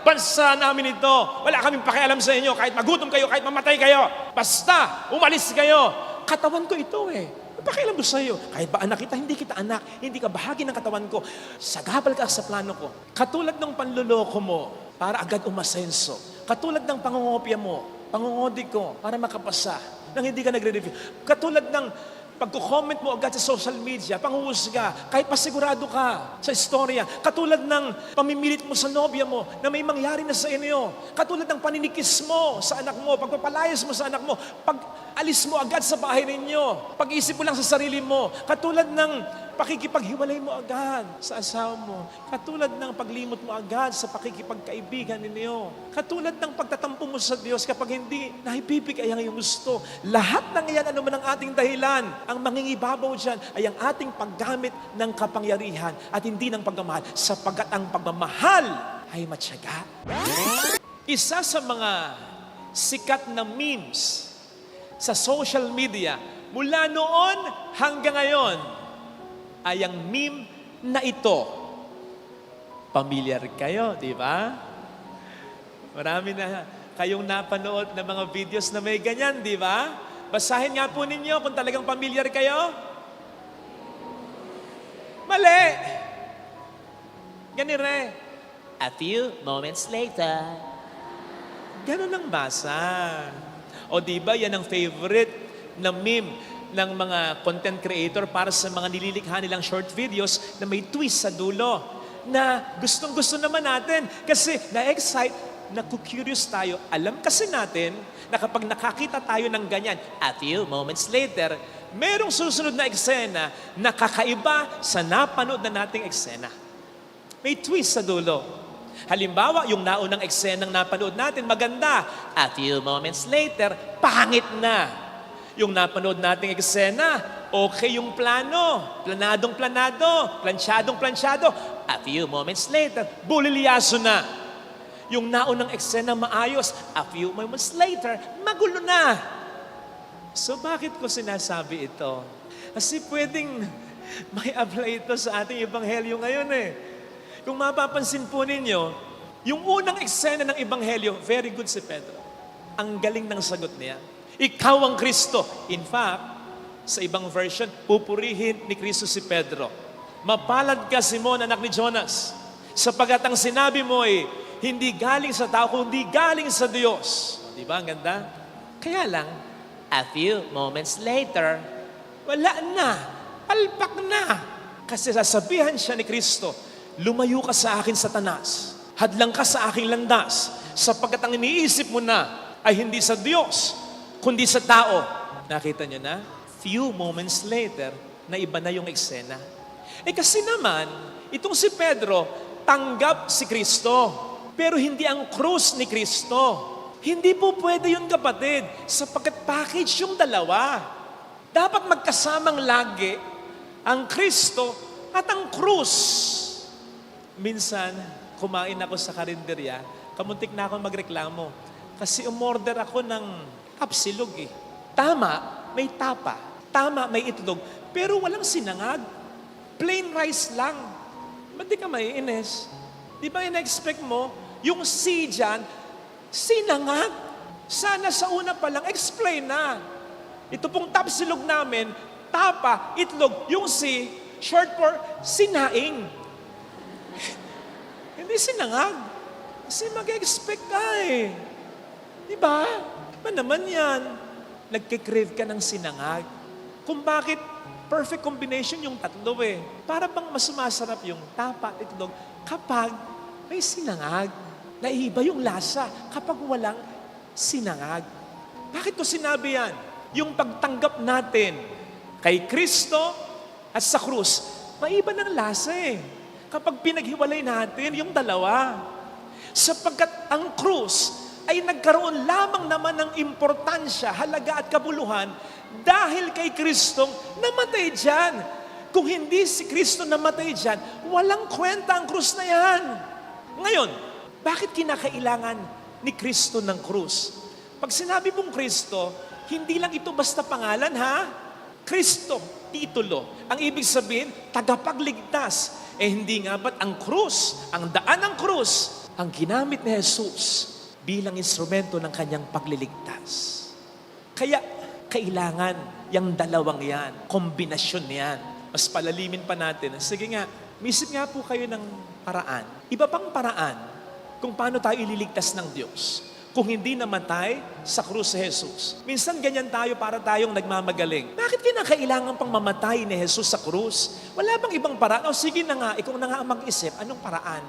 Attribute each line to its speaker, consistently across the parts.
Speaker 1: bansa namin ito. Wala kaming pakialam sa inyo, kahit magutom kayo, kahit mamatay kayo. Basta, umalis kayo. Katawan ko ito eh. Pakialam ko sa iyo. Kahit ba anak kita, hindi kita anak. Hindi ka bahagi ng katawan ko. Sagabal ka sa plano ko. Katulad ng panluloko mo, para agad umasenso. Katulad ng pangungopia mo, pangungodi ko, para makapasa. Nang hindi ka nagre-review. Katulad ng pagko-comment mo agad sa social media, panghuhusga, kahit pasigurado ka sa istorya. Katulad ng pamimilit mo sa nobya mo na may mangyari na sa inyo. Katulad ng paninikis mo sa anak mo, pagpapalayas mo sa anak mo, pag-alis mo agad sa bahay ninyo, pag-isip mo lang sa sarili mo. Katulad ng pakikipaghiwalay mo agad sa asawa mo. Katulad ng paglimot mo agad sa pakikipagkaibigan ninyo. Katulad ng pagtatampo mo sa Diyos kapag hindi naibibigay ang iyong gusto. Lahat ng iyan, ano man ang ating dahilan, ang mangingibabaw dyan ay ang ating paggamit ng kapangyarihan at hindi ng pagmamahal, sapagkat ang pagmamahal ay matyaga. Isa sa mga sikat na memes sa social media mula noon hanggang ngayon ay ang meme na ito. Pamilyar kayo, di ba? Marami na kayong napanood na mga videos na may ganyan, di ba? Basahin nga po ninyo kung talagang pamilyar kayo. Mali! Ganire.
Speaker 2: A few moments later.
Speaker 1: Ganun ang basa. O di ba yan ang favorite na meme ng mga content creator para sa mga nililikha nilang short videos na may twist sa dulo na gustong-gusto naman natin kasi na-excite, naku-curious tayo. Alam kasi natin na kapag nakakita tayo ng ganyan,
Speaker 2: A few moments later.
Speaker 1: merong susunod na eksena na kakaiba sa napanood na nating eksena. May twist sa dulo. Halimbawa, yung naunang eksenang napanood natin, maganda.
Speaker 2: A few moments later.
Speaker 1: Pangit na. Yung napanood nating eksena, okay yung plano. Plansyadong plansyado.
Speaker 2: A few moments later.
Speaker 1: Bulilyaso na. Yung naunang eksena maayos, a few moments later, magulo na. So bakit ko sinasabi ito? Kasi pwedeng may apply ito sa ating ebanghelyo ngayon eh. Kung mapapansin po ninyo, yung unang eksena ng ebanghelyo, very good si Pedro. Ang galing ng sagot niya. Ikaw ang Kristo. In fact, sa ibang version, pupurihin ni Kristo si Pedro. Mapalad ka, Simon, anak ni Jonas, sapagat ang sinabi mo ay hindi galing sa tao, kundi galing sa Diyos. Di ba? Ang ganda? Kaya lang,
Speaker 2: A few moments later.
Speaker 1: wala na. Palpak na. Kasi sasabihan siya ni Kristo, lumayo ka sa akin, Satanas. Hadlang ka sa aking landas, sapagkat ang iniisip mo na ay hindi sa Diyos, kundi sa tao. Nakita niyo na? Few moments later, na iba na yung eksena. Kasi naman, itong si Pedro, tanggap si Kristo, pero hindi ang krus ni Kristo. Hindi po pwede yun, kapatid, sapagkat package yung dalawa. Dapat magkasamang lagi ang Kristo at ang krus. Minsan, kumain ako sa karinderya, kamuntik na ako magreklamo. Kasi umorder ako ng kapsilog eh. Tama, may tapa. Tama, may itlog. Pero walang sinangag. Plain rice lang. Ba't di ka maiinis? Di ba ina-expect mo, yung C dyan, sinangag. Sana sa una pa lang, explain na. Ito pong tapsilog namin, tapa, itlog, yung C, short for sinaing. Hindi sinangag. Kasi mag-expect ka eh. Di ba? Ba naman yan? Nagkikrave ka ng sinangag. Kung bakit perfect combination yung tatlo eh. Para bang mas sumasarap yung tapa at itlog kapag may sinangag. Naiiba yung lasa kapag walang sinangag. Bakit ko sinabi yan? Yung pagtanggap natin kay Kristo at sa krus, maiba ng lasa eh. Kapag pinaghiwalay natin yung dalawa. Sapagkat ang krus ay nagkaroon lamang naman ng importansya, halaga at kabuluhan dahil kay Kristong namatay dyan. Kung hindi si Kristo namatay dyan, walang kwenta ang krus na yan. Ngayon, bakit kinakailangan ni Kristo ng krus? Pag sinabi mong Kristo, hindi lang ito basta pangalan ha? Kristo, titulo. Ang ibig sabihin, tagapagligtas. Hindi nga ba't ang krus, ang daan ng krus, ang ginamit ni Jesus bilang instrumento ng kanyang pagliligtas. Kaya kailangan yung dalawang yan, kombinasyon yan. Mas palalimin pa natin. Sige nga, misip nga po kayo ng paraan. Iba pang paraan kung paano tayo ililigtas ng Diyos. Kung hindi namatay sa krus si Jesus. Minsan ganyan tayo para tayong nagmamagaling. Bakit kinakailangan pang mamatay ni Jesus sa krus? Wala bang ibang paraan? O sige na nga, ikaw na nga ang mag-isip, anong paraan?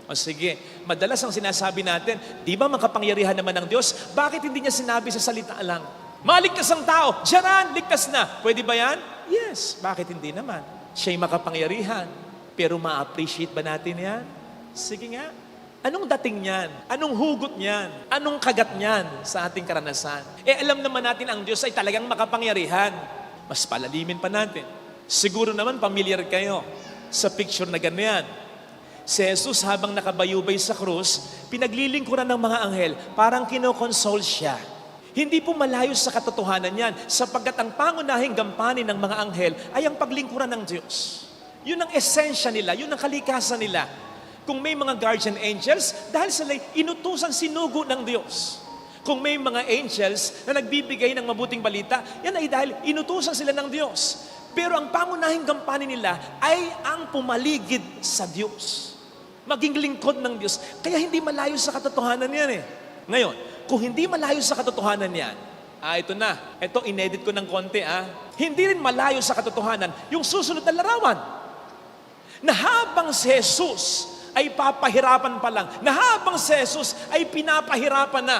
Speaker 1: O sige, madalas ang sinasabi natin, di ba makapangyarihan naman ng Diyos? Bakit hindi niya sinabi sa salita lang? Maligtas ang tao, diyaran, ligtas na. Pwede ba yan? Yes, bakit hindi naman? Siya'y makapangyarihan. Pero ma-appreciate ba natin yan? Sige nga. Anong dating niyan? Anong hugot niyan? Anong kagat niyan sa ating karanasan? Alam naman natin ang Diyos ay talagang makapangyarihan. Mas palalimin pa natin. Siguro naman familiar kayo sa picture na ganyan. Si Jesus habang nakabayubay sa krus, pinaglilingkuran ng mga anghel, parang kinokonsole siya. Hindi po malayo sa katotohanan yan, sapagkat ang pangunahing gampanin ng mga anghel ay ang paglingkuran ng Diyos. Yun ang esensya nila, yun ang kalikasan nila. Kung may mga guardian angels, dahil sila inutusan sinugo ng Diyos. Kung may mga angels na nagbibigay ng mabuting balita, yan ay dahil inutusan sila ng Diyos. Pero ang pangunahing gampanin nila ay ang pumaligid sa Diyos. Maging lingkod ng Diyos. Kaya hindi malayo sa katotohanan yan eh. Ngayon, kung hindi malayo sa katotohanan yan, ito na. Ito, inedit ko ng konti Hindi rin malayo sa katotohanan yung susunod na larawan. Na habang si Jesus ay papahirapan pa lang, na habang si Jesus ay pinapahirapan na,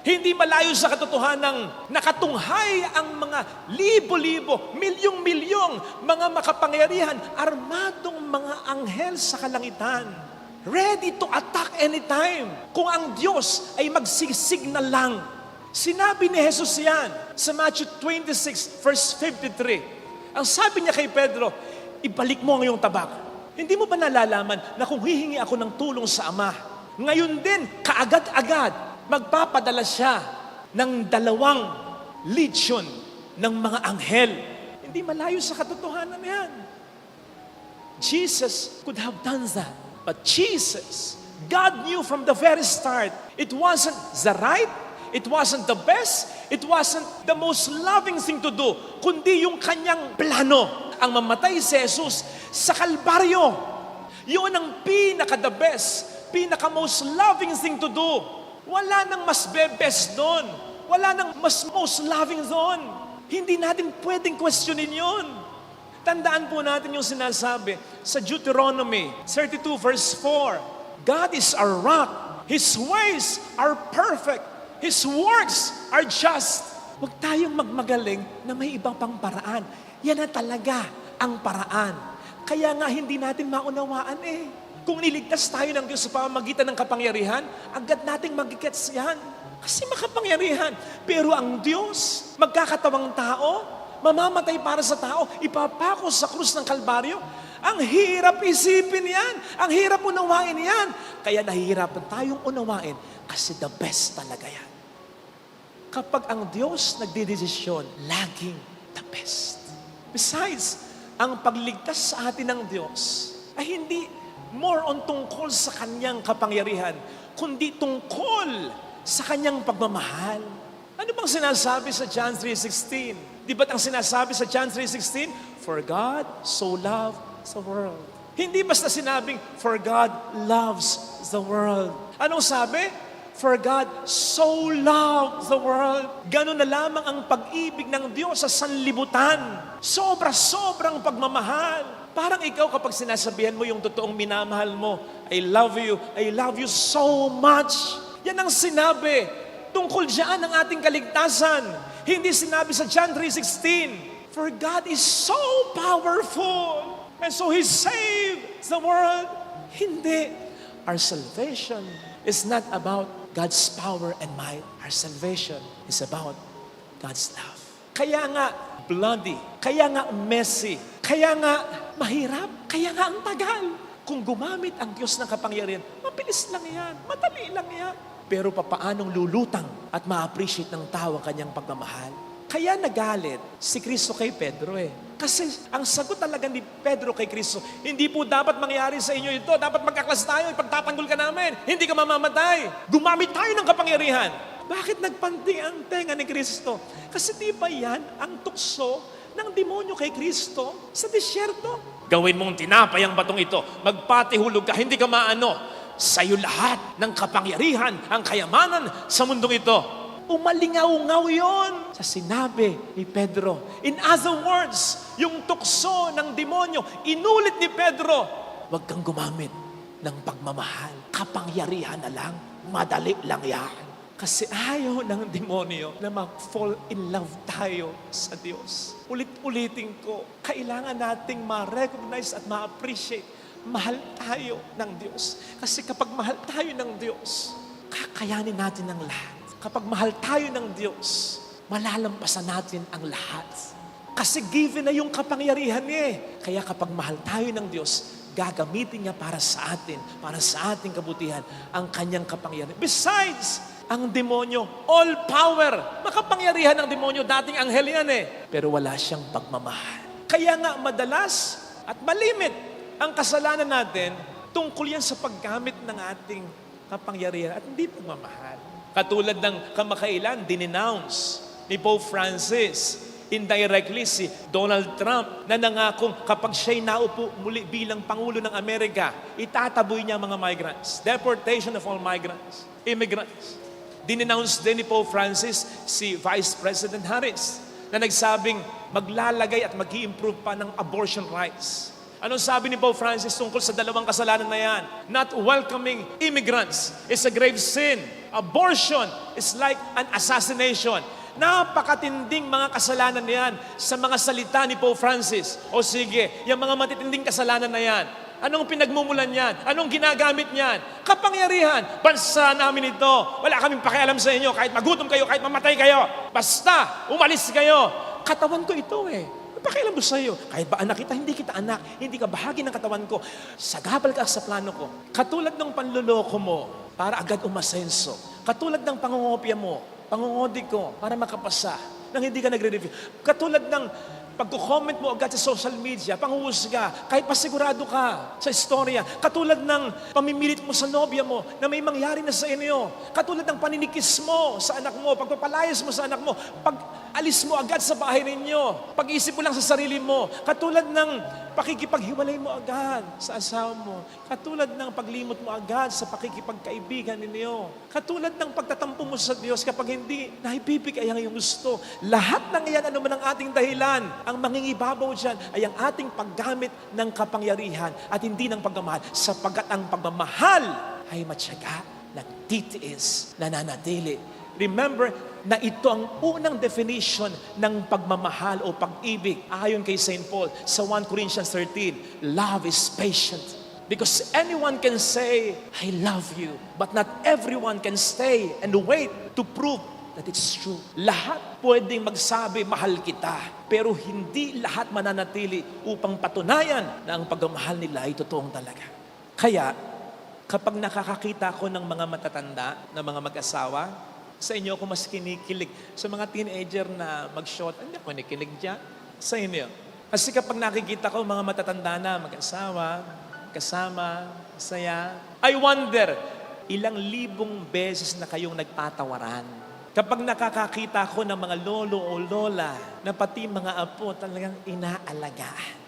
Speaker 1: hindi malayo sa katotohanan nakatunghay ang mga libo-libo, milyong-milyong mga makapangyarihan, armadong mga anghel sa kalangitan. Ready to attack anytime. Kung ang Diyos ay magsisignal lang. Sinabi ni Jesus yan sa Matthew 26 verse 53. Ang sabi niya kay Pedro, ibalik mo ang iyong tabak. Hindi mo ba nalalaman na kung hihingi ako ng tulong sa Ama, ngayon din, kaagad-agad, magpapadala siya ng 2 legion ng mga anghel. Hindi malayo sa katotohanan yan. Jesus could have done that. But Jesus, God knew from the very start, it wasn't the right, it wasn't the best, it wasn't the most loving thing to do, kundi yung kanyang plano, ang mamatay si Jesus sa Kalbaryo. Yun ang pinaka-the best, pinaka-most loving thing to do. Wala nang mas best doon. Wala nang mas most loving doon. Hindi natin pwedeng questionin yun. Tandaan po natin yung sinasabi sa Deuteronomy 32 verse 4. God is our rock. His ways are perfect. His works are just. Huwag tayong magmagaling na may ibang pang paraan. Yan na talaga ang paraan. Kaya nga hindi natin maunawaan Kung niligtas tayo ng Diyos sa pamamagitan ng kapangyarihan, agad nating magigets yan. Kasi makapangyarihan. Pero ang Diyos, magkakatawang tao, mamamatay para sa tao, ipapako sa krus ng Kalbaryo. Ang hirap isipin yan. Ang hirap unawain yan. Kaya nahihirapan tayong unawain kasi the best talaga yan. Kapag ang Diyos nagdedesisyon, laging the best. Besides, ang pagligtas sa atin ng Diyos ay hindi more on tungkol sa kanyang kapangyarihan, kundi tungkol sa kanyang pagmamahal. Ano bang sinasabi sa John 3:16? Di ba't ang sinasabi sa John 3:16? For God so loved the world. Hindi basta sinabing, for God loves the world. Anong sabi? For God so loved the world. Ganun na lamang ang pag-ibig ng Diyos sa sanlibutan. Sobra-sobrang pagmamahal. Parang ikaw kapag sinasabihan mo yung totoong minamahal mo, I love you so much. Yan ang sinabi. Tungkol diyan ang ating kaligtasan. Hindi sinabi sa John 3:16, for God is so powerful, and so He saved the world. Hindi. Our salvation is not about God's power and might. Our salvation is about God's love. Kaya nga bloody, kaya nga messy, kaya nga mahirap, kaya nga ang tagal. Kung gumamit ang Diyos ng kapangyarihan, mabilis lang yan, madali lang yan. Pero papaanong lulutang at ma-appreciate ng tao ang kanyang pagmamahal? Kaya nagalit si Kristo kay Pedro eh. Kasi ang sagot talaga ni Pedro kay Kristo, hindi po dapat mangyari sa inyo ito. Dapat magkaklas tayo, ipagtatanggol ka namin. Hindi ka mamamatay. Gumamit tayo ng kapangyarihan. Bakit nagpanting ang tenga ni Kristo? Kasi di ba yan ang tukso ng demonyo kay Kristo sa disyerto? Gawin mong tinapay ang batong ito. Magpatihulog ka, hindi ka maano. Sa'yo lahat ng kapangyarihan, ang kayamanan sa mundong ito. Umalingaw-ngaw yon sa sinabi ni Pedro. In other words, yung tukso ng demonyo, inulit ni Pedro, huwag kang gumamit ng pagmamahal. Kapangyarihan na lang, madali lang yan. Kasi ayaw ng demonyo na mag-fall in love tayo sa Diyos. Ulit-ulitin ko, kailangan nating ma-recognize at ma-appreciate. Mahal tayo ng Diyos. Kasi kapag mahal tayo ng Diyos, kakayanin natin ang lahat. Kapag mahal tayo ng Diyos, malalampasan natin ang lahat. Kasi given na yung kapangyarihan niya eh. Kaya kapag mahal tayo ng Diyos, gagamitin niya para sa atin, para sa ating kabutihan, ang kanyang kapangyarihan. Besides, ang demonyo, all power. Makapangyarihan ng demonyo, dating anghel yan eh. Pero wala siyang pagmamahal. Kaya nga madalas at malimit ang kasalanan natin, tungkol yan sa paggamit ng ating kapangyarihan at hindi pagmamahal. Katulad ng kamakailan, dinenounce ni Pope Francis indirectly si Donald Trump na nangakong kapag siya'y naupo muli bilang Pangulo ng Amerika, itataboy niya ang mga migrants. Deportation of all migrants, immigrants. Dinenounce din ni Pope Francis si Vice President Harris na nagsabing maglalagay at mag-i-improve pa ng abortion rights. Anong sabi ni Pope Francis tungkol sa dalawang kasalanan na yan? Not welcoming immigrants is a grave sin. Abortion is like an assassination. Napakatinding mga kasalanan na yan sa mga salita ni Pope Francis. O sige, yung mga matitinding kasalanan na yan, anong pinagmumulan yan? Anong ginagamit niyan? Kapangyarihan. Bansa namin ito. Wala kaming pakialam sa inyo. Kahit magutom kayo, kahit mamatay kayo. Basta, umalis kayo. Katawan ko ito eh. Pakialam mo sa'yo. Kahit ba anak kita, hindi kita anak. Hindi ka bahagi ng katawan ko. Sagabal ka sa plano ko. Katulad ng panluloko mo, para agad umasenso. Katulad ng pangungopia mo, pangungodi ko, para makapasa, nang hindi ka nagre-review. Katulad ng pagko-comment mo agad sa social media, panghuhusga, kahit pasigurado ka sa istorya. Katulad ng pamimilit mo sa nobya mo na may mangyari na sa inyo. Katulad ng paninikis mo sa anak mo, pagpapalayas mo sa anak mo, pag-alis mo agad sa bahay ninyo, pag-isip mo lang sa sarili mo. Katulad ng pakikipaghiwalay mo agad sa asawa mo. Katulad ng paglimot mo agad sa pakikipagkaibigan ninyo. Katulad ng pagtatampo mo sa Diyos kapag hindi naibibigay ang iyong gusto. Lahat ng iyan, ano man ang ating dahilan, ang mangingibabaw dyan ay ang ating paggamit ng kapangyarihan at hindi ng pagmamahal. Sapagkat ang pagmamahal ay matyaga, nagtitiis, nananatili. Remember na ito ang unang definition ng pagmamahal o pag-ibig. Ayon kay St. Paul sa 1 Corinthians 13, love is patient. Because anyone can say, I love you. But not everyone can stay and wait to prove that it's true. Lahat pwedeng magsabi, mahal kita. Pero hindi lahat mananatili upang patunayan na ang pagmamahal nila ay totoong talaga. Kaya, kapag nakakakita ko ng mga matatanda, ng mga mag-asawa, sa inyo ako mas kinikilig. Sa mga teenager na mag-shot, hindi ako kinikilig dyan. Sa inyo. Kasi kapag nakikita ko mga matatanda na mag-asawa, kasama, saya, I wonder, ilang libong beses na kayong nagpatawaran. Kapag nakakakita ko ng mga lolo o lola na pati mga apo talagang inaalagaan.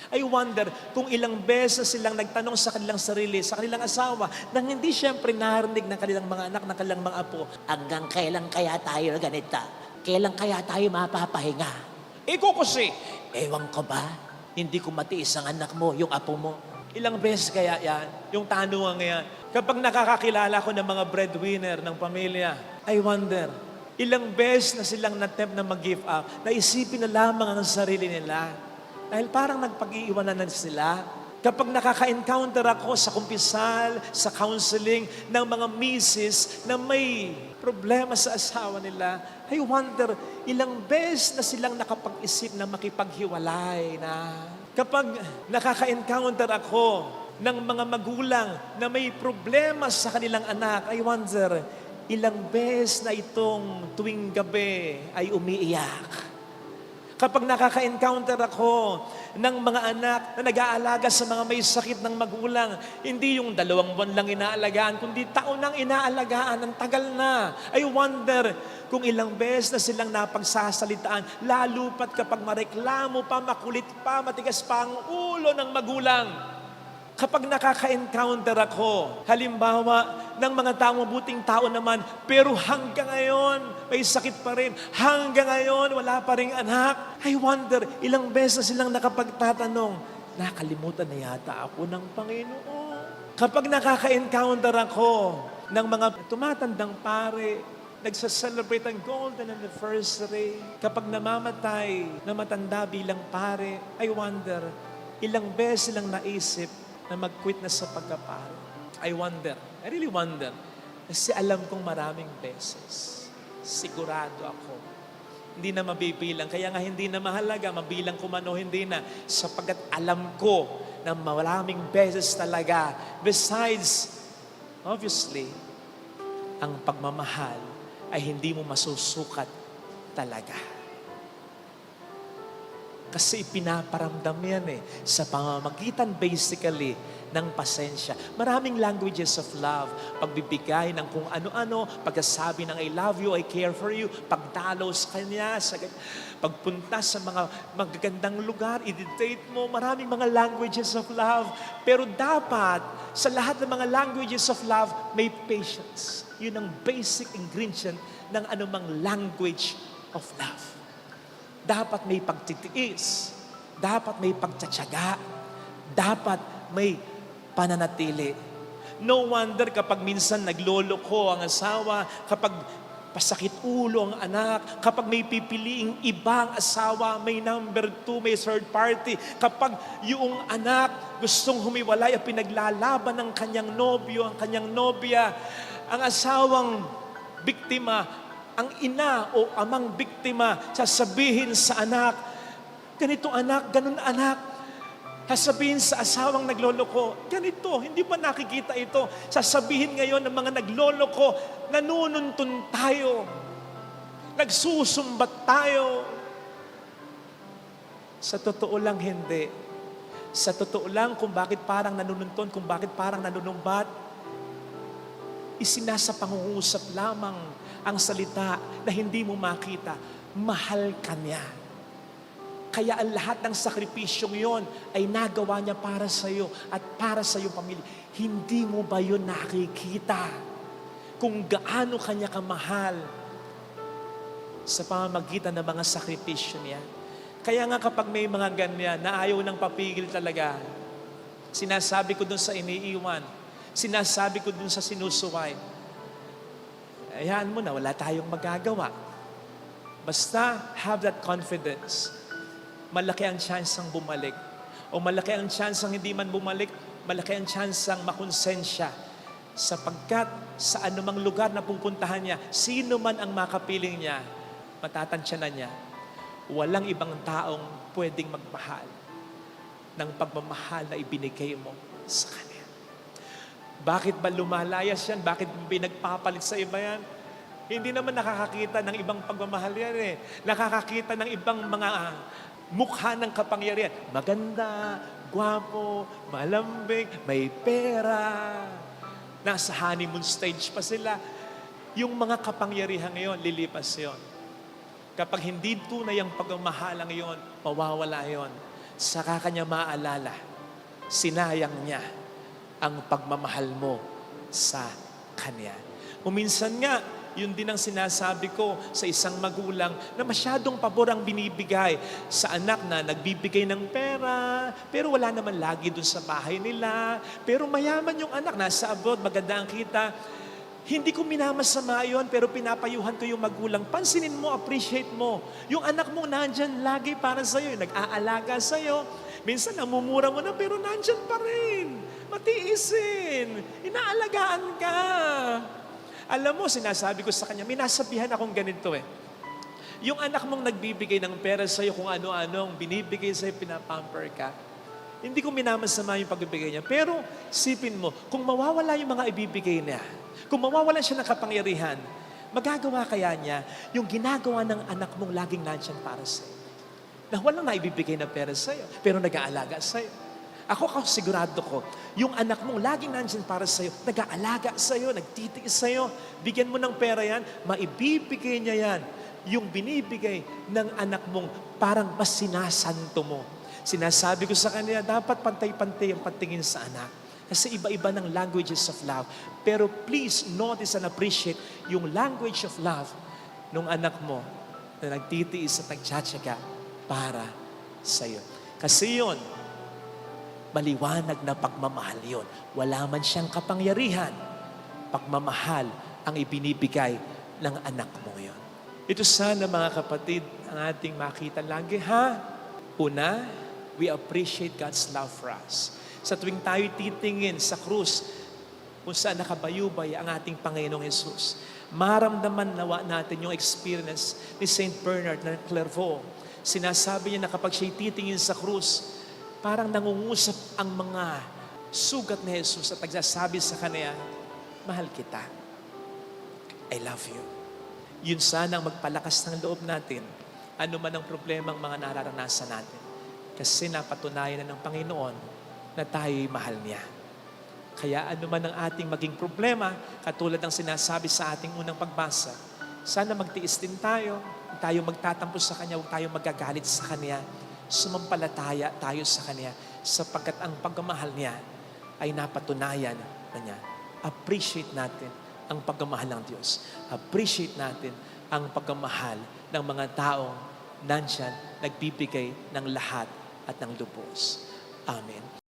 Speaker 1: I wonder kung ilang beses silang nagtanong sa kanilang sarili, sa kanilang asawa, nang hindi siyempre narinig ng kanilang mga anak, ng kanilang mga apo, hanggang kailan kaya tayo ganito? Kailan kaya tayo mapapahinga? Iko kasi, ewan ko ba, hindi ko matiis ang anak mo, yung apo mo. Ilang beses kaya yan? Yung tanungan yan. Kapag nakakakilala ko ng mga breadwinner ng pamilya, I wonder, ilang beses na silang na-tempt na mag-give up, naisipin na lamang ang sarili nila. Dahil parang nagpag-iiwanan na sila. Kapag nakaka-encounter ako sa kumpisal, sa counseling ng mga misis na may problema sa asawa nila, I wonder, ilang beses na silang nakapag-isip na makipaghiwalay na. Kapag nakaka-encounter ako ng mga magulang na may problema sa kanilang anak, I wonder, ilang beses na itong tuwing gabi ay umiiyak. Kapag nakaka-encounter ako ng mga anak na nag-aalaga sa mga may sakit ng magulang, hindi yung 2 buwan lang inaalagaan, kundi taon nang inaalagaan, ang tagal na. I wonder kung ilang beses na silang napagsasalitaan, lalo pat kapag mareklamo pa, makulit pa, matigas pa ang ulo ng magulang. Kapag nakaka-encounter ako, halimbawa, ng mga taong mabuting tao naman, pero hanggang ngayon, may sakit pa rin. Hanggang ngayon, wala pa ring anak. I wonder, ilang beses na silang nakapagtatanong, nakalimutan na yata ako ng Panginoon. Kapag nakaka-encounter ako ng mga tumatandang pare, nagsa-celebrate ang golden anniversary, kapag namamatay na matanda bilang pare, I wonder, ilang beses silang naisip na mag-quit na sa pagkapare. I really wonder. Kasi alam kong maraming beses. Sigurado ako. Hindi na mabibilang. Kaya nga hindi na mahalaga, mabilang ko man o hindi na. Sapagkat alam ko na maraming beses talaga. Besides, obviously, ang pagmamahal ay hindi mo masusukat talaga. Kasi pinaparamdam yan sa pamamagitan basically ng pasensya. Maraming languages of love. Pagbibigay ng kung ano-ano, pagkasabi ng I love you, I care for you, pagdalo sa kanya, pagpunta sa mga magagandang lugar, i-date mo, maraming mga languages of love. Pero dapat, sa lahat ng mga languages of love, may patience. Yun ang basic ingredient ng anumang language of love. Dapat may pagtitiis. Dapat may pagtsatsaga. Dapat may pananatili. No wonder kapag minsan nagloloko ang asawa, kapag pasakit ulo ang anak, kapag may pipiliing ibang asawa, may number 2, may third party, kapag yung anak gustong humiwalay at pinaglalaban ng kanyang nobyo, ang kanyang nobya, ang asawang biktima, ang ina o amang biktima, sasabihin sa anak, ganito anak, ganun anak. Sasabihin sa asawang nagloloko, ganito, hindi ba nakikita ito? Sasabihin ngayon ng mga nagloloko, nanununtun tayo, nagsusumbat tayo. Sa totoo lang hindi. Sa totoo lang kung bakit parang nanununtun, kung bakit parang nanunumbat, isinasa pangungusap lamang ang salita na hindi mo makita, mahal ka niya. Kaya ang lahat ng sakripisyong yon ay nagawa niya para sa iyo at para sa iyong pamilya. Hindi mo ba yun nakikita? Kung gaano kanya kamahal sa pamamagitan ng mga sakripisyo niya. Kaya nga kapag may mga ganyan na ayaw ng papigil talaga, sinasabi ko dun sa iniiwan, sinasabi ko dun sa sinusuway, ayan mo na, wala tayong magagawa. Basta have that confidence. Malaki ang tsansang bumalik. O malaki ang tsansang hindi man bumalik, malaki ang tsansang makonsensya. Sapagkat sa anumang lugar na pupuntahan niya, sino man ang makapiling niya, matatansya na niya, walang ibang taong pwedeng magmahal ng pagmamahal na ibinigay mo sa kanya. Bakit ba lumalayas yan? Bakit pinagpapalit sa iba yan? Hindi naman nakakakita ng ibang pagmamahal yan Nakakakita ng ibang mga mukha ng kapangyarihan. Maganda, gwapo, malambing, may pera. Nasa honeymoon stage pa sila. Yung mga kapangyarihan ngayon, lilipas yon. Kapag hindi tunay ang pagmamahalang yon, mawawala yon. Saka kanya maalala, sinayang niya ang pagmamahal mo sa Kanya. Minsan nga, yun din ang sinasabi ko sa isang magulang na masyadong pabor ang binibigay sa anak na nagbibigay ng pera, pero wala naman lagi dun sa bahay nila. Pero mayaman yung anak, nasa abroad, maganda ang kita. Hindi ko minamasama yun, pero pinapayuhan ko yung magulang. Pansinin mo, appreciate mo. Yung anak mo nandyan lagi para sa'yo, nag-aalaga sa'yo. Minsan namumura mo na, pero nandyan pa rin. Matiisin. Inaalagaan ka. Alam mo, sinasabi ko sa kanya, minasabihan akong ganito Yung anak mong nagbibigay ng pera sa'yo kung ano-ano, binibigay sa'yo, pinapamper ka. Hindi ko minamasama yung pagbibigay niya. Pero sipin mo, kung mawawala yung mga ibibigay niya, kung mawawalan siya ng kapangyarihan, magagawa kaya niya yung ginagawa ng anak mong laging nandyan para sa'yo. Na walang naibibigay na pera sa'yo, pero nag-aalaga sa'yo. Ako sigurado ko, yung anak mong laging nandyan para sa'yo, nag-aalaga sa'yo, nagtitiis sa'yo, bigyan mo ng pera yan, maibibigay niya yan. Yung binibigay ng anak mong parang mas sinasanto mo. Sinasabi ko sa kanya, dapat pantay-pantay ang patingin sa anak. Kasi iba-iba ng languages of love. Pero please notice and appreciate yung language of love ng anak mo na nagtitiis at nagtsatsaga para sa'yo. Kasi yun, maliwanag na pagmamahal yun. Wala man siyang kapangyarihan. Pagmamahal ang ibinibigay ng anak mo yun. Ito sana mga kapatid ang ating makita lagi ha. Una, we appreciate God's love for us. Sa tuwing tayo titingin sa krus, kung saan nakabayubay ang ating Panginoong Jesus, maramdaman nawa natin yung experience ni St. Bernard ng Clairvaux. Sinasabi niya na kapag siya'y titingin sa krus, parang nangungusap ang mga sugat ni Jesus at nagsasabi sa kanya, mahal kita. I love you. Yun sana ang magpalakas ng loob natin, ano man ang problema ang mga nararanasan natin. Kasi napatunayan na ng Panginoon na tayo'y mahal niya. Kaya ano man ang ating maging problema, katulad ng sinasabi sa ating unang pagbasa, sana magtiis din tayo, huwag tayo magtatampo sa Kanya, huwag tayo magagalit sa Kanya, sumampalataya tayo sa Kanya, sapagkat ang pagmamahal niya ay napatunayan na niya. Appreciate natin ang pagmamahal ng Diyos. Appreciate natin ang pagmamahal ng mga taong nandyan, nagbibigay ng lahat at ng lubos. Amen.